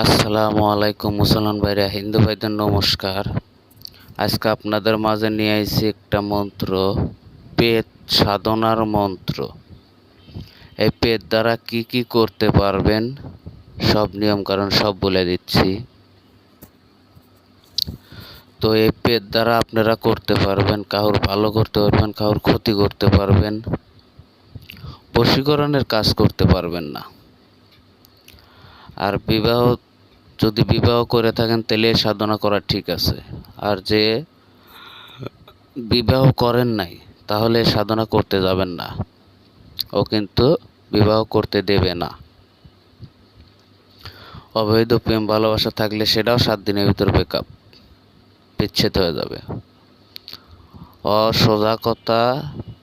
আসসালামু আলাইকুম মুসলমান ভাইরা, হিন্দু ভাইদের নমস্কার। আজকে আপনাদের মাঝে নিয়ে আইছি একটা মন্ত্র, পেট সাধনার মন্ত্র। এই পেট দ্বারা কি কি করতে পারবেন সব নিয়ম কারণ সব বলে দিচ্ছি। তো এই পেট দ্বারা আপনারা করতে পারবেন, কারোর ভালো করতে পারবেন, কারোর ক্ষতি করতে পারবেন, বশীকরণের কাজ করতে পারবেন না। আর যদি বিবাহ করে থাকেন তাহলে সাধনা করা ঠিক আছে। আর যে বিবাহ করেন নাই তাহলে সাধনা করতে যাবেন না, ও কিন্তু বিবাহ করতে দেবে না। অবৈধ প্রেম ভালোবাসা থাকলে সেটাও 7 দিনের ভিতর ব্রেকআপ, বিচ্ছেদ হয়ে যাবে। সোজা কথা,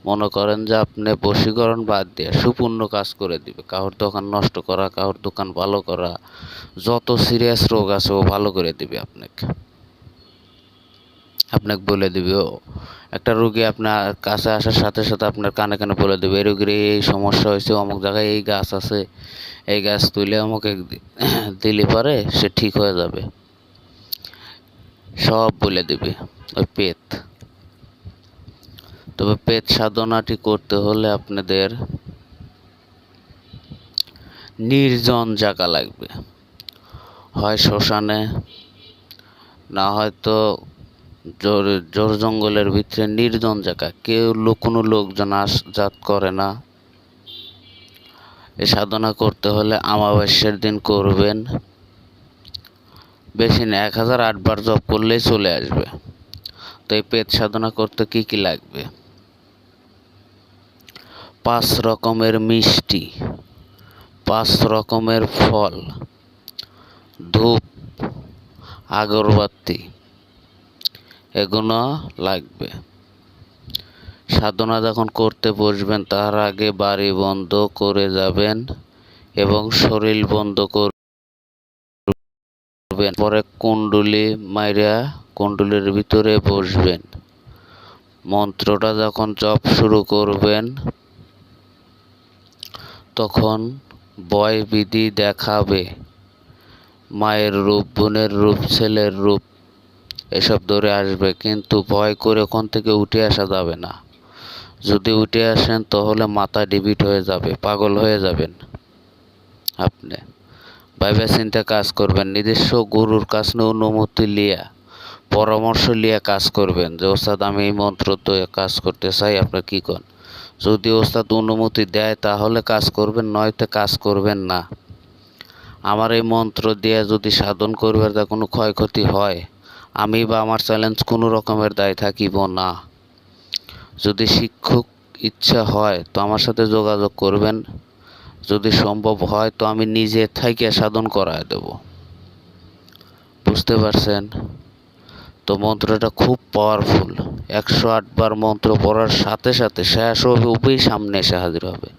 মনে করেন যে আপনি বশীকরণ বাদ দিয়ে সুপূর্ণ কাজ করে দিবে। কারোর দোকান নষ্ট করা, কারোর দোকান ভালো করা, যত সিরিয়াস রোগ আছে ও ভালো করে দিবে আপনাকে বলে দিবে। একটা রোগী আপনার কাছে আসার সাথে সাথে আপনার কানে কানে বলে দেবে, এই রোগীর এই সমস্যা হয়েছে, অমুক জায়গায় এই গাছ আছে, এই গাছ তুলে আমাকে দিলে পারে সে ঠিক হয়ে যাবে, সব বলে দেবে ওই পেট। তবে পেট সাধনাটি করতে হলে আপনাদের নির্জন জায়গা লাগবে, হয় শ্মশানে, না হয়তো জোর জঙ্গলের ভিতরে নির্জন জায়গা, কোনো লোকজন যাতায়াত করে না। এই সাধনা করতে হলে অমাবস্যার দিন করবেন, বেশি না, 1008 বার জপ করলেই চলে আসবে। তো এই পেট সাধনা করতে কি কি লাগবে? 5 রকমের মিষ্টি, 5 রকমের ফল, ধূপ, আগরবাতি, এগুলো লাগবে। সাধনা যখন করতে বসবেন তার আগে বাড়ি বন্ধ করে যাবেন এবং শরীর বন্ধ করবেন। পরে কুণ্ডলী মাইরা কুণ্ডলীর ভিতরে বসবেন। মন্ত্রটা যখন জপ শুরু করবেন তখন বয় বিধি দেখাবে, মায়ের রূপ, বোনের রূপ, ছেলের রূপ, এসব ধরে আসবে। কিন্তু ভয় করে ওখান থেকে উঠে আসা যাবে না। যদি উঠে আসেন তাহলে মাথা ডিবিট হয়ে যাবে, পাগল হয়ে যাবেন। আপনি ভাইবা চিন্তা কাজ করবেন, নিজস্ব গুরুর কাছে অনুমতি লিয়া, পরামর্শ লিয়া কাজ করবেন যে ওস্তাদ আমি এই মন্ত্র তো কাজ করতে চাই, আপনার কি করেন। যদি ওস্তাদ অনুমতি দেয় তাহলে কাজ করবেন, নয়তো কাজ করবেন না। আমার এই মন্ত্র দিয়ে যদি সাধন করবার তা কোনো ক্ষয়ক্ষতি হয়, আমি বা আমার চ্যালেঞ্জ কোনো রকমের দায় থাকিব না। যদি শিক্ষক ইচ্ছা হয় তো আমার সাথে যোগাযোগ করবেন, যদি সম্ভব হয় তো আমি নিজে থেকে সাধন করায় দেব। বুঝতে পারছেন? তো মন্ত্রটা খুব পাওয়ারফুল। 108 বার মন্ত্র পড়ার সাথে সাথে শেষ হবে, সামনে এসে হাজির হবে।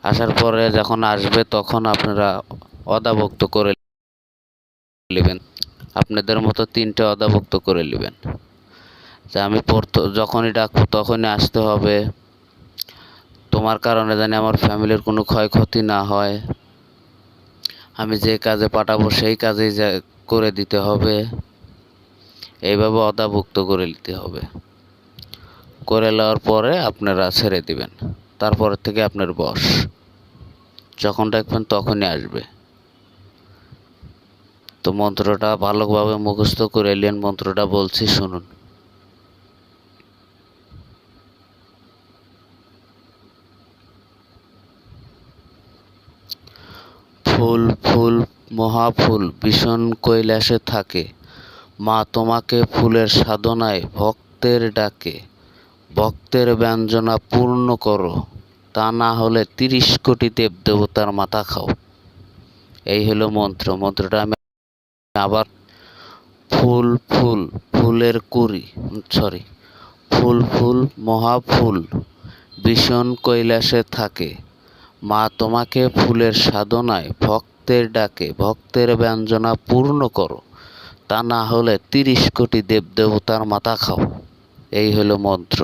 আসার পরে যখন আসবে তখন আপনারা অদাভুক্ত করে নেবেন, আপনাদের মতো 3টে অদাভুক্ত করে নেবেন যে আমি যখনই ডাকবো তখনই আসতে হবে, তোমার কারণে জানি আমার ফ্যামিলির কোনো ক্ষয়ক্ষতি না হয়, আমি যে কাজে পাঠাবো সেই কাজেই করে দিতে হবে। এইভাবে অদাভুক্ত করে নিতে হবে। করে নেওয়ার পরে আপনারা ছেড়ে দিবেন। তারপর থেকে আপনার বশ, যখন ডাকবেন তখনই আসবে। তো মন্ত্রটা ভালোভাবে মুখস্থ করে এলেন। মন্ত্রটা বলছি, শুনুন। ফুল ফুল মহাফুল ভীষণ কৈলাসে থাকে, মা তোমাকে ফুলের সাধনায় ভক্তের ডাকে, ভক্তের ব্যঞ্জনা পূর্ণ করো, তা না হলে 30 কোটি দেবদেবতার মাথা খাও। এই হলো মন্ত্র। মন্ত্রটা আমি আবার, ফুল ফুল ফুলের কুড়ি ফুল ফুল মহাফুল ভীষণ কৈলাসে থাকে, মা তোমাকে ফুলের সাধনায় ভক্তের ডাকে, ভক্তের ব্যঞ্জনা পূর্ণ করো, তা না হলে 30 কোটি দেবদেবতার মাথা খাও। এই হলো মন্ত্র।